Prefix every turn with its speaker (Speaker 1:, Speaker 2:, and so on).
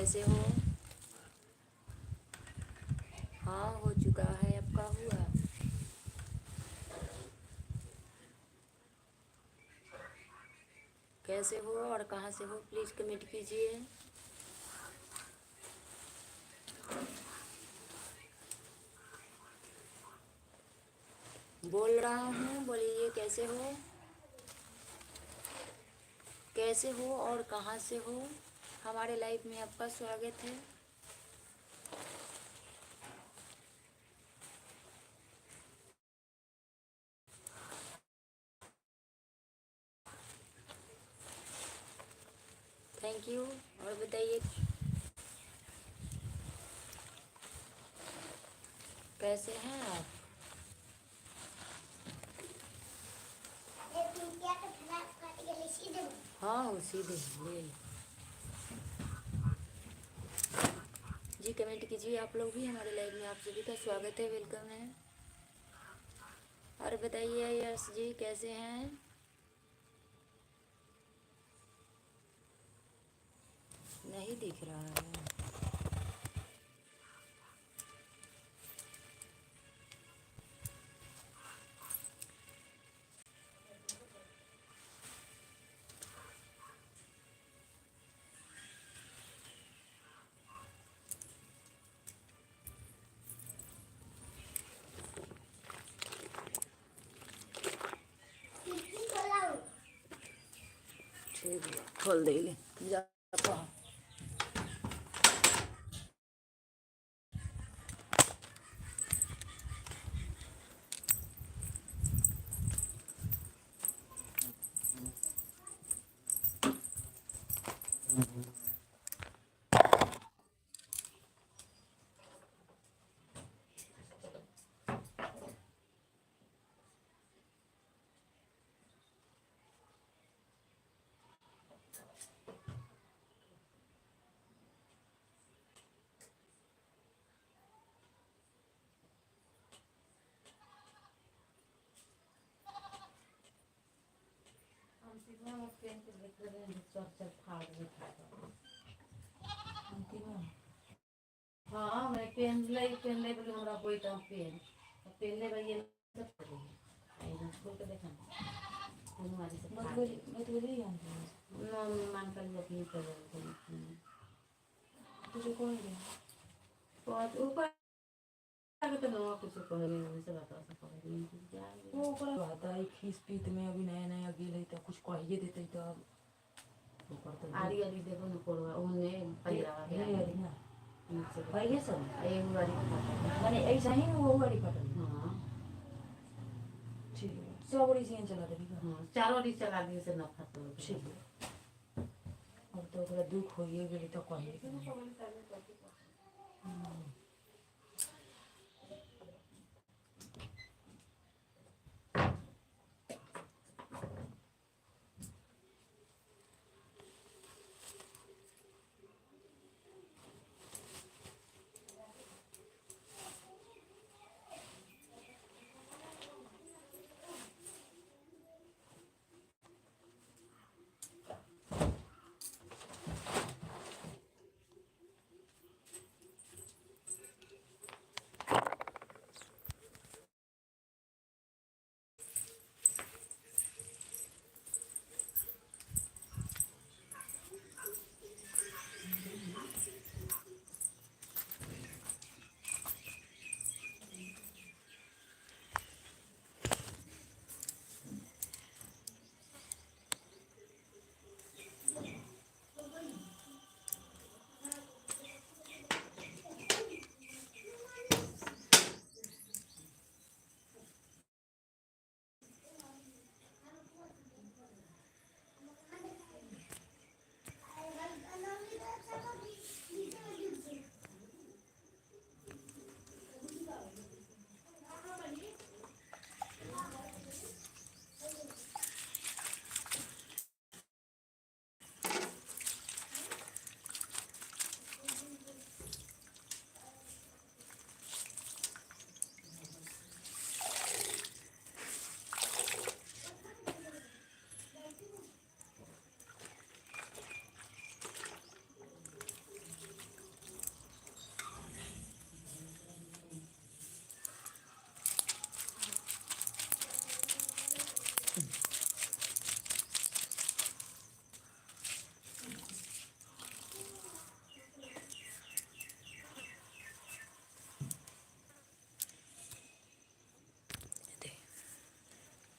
Speaker 1: कैसे हो? हाँ हो चुका है, आपका हुआ? कैसे हो और कहाँ से हो प्लीज़ कमेंट कीजिए। बोल रहा हूँ, बोलिए कैसे हो, कैसे हो और कहाँ से हो। हमारे लाइव में आपका स्वागत है। Thank you. और बताइए कैसे हैं आप? हाँ हो सीधे ले जी। कमेंट कीजिए आप लोग भी। हमारे लाइव में आप सभी का स्वागत है, वेलकम है। और बताइए यश जी कैसे हैं? नहीं दिख रहा है। ठीक है खोल दे ले जा। हाँ मैं पेन ले बोले हमरा कोई तो पेन ले भाई ये सब कर रही है। आई स्कूल के देखा तुम वाली सब मत बोली ना मान कर अपनी कर तुझे कौन है बहुत ऊपर तो लोग कुछ कह रहे हैं वैसे बता सकता है क्या वो ऊपर बात है खीस पीत में अभी नया नया गेल है तो कुछ कहिए देते तो ऊपर तो आरी आरी देखो न कोरवा ओने पंद्रह है ना भाई सब एक गाड़ी का माने ऐसा ही वो गाड़ी का हां ठीक है सब गाड़ी से चला दे हां चारों गाड़ी चला दिए से ना फटो ठीक है। अब तो ओकरा दुख होइए गेली तो कहिए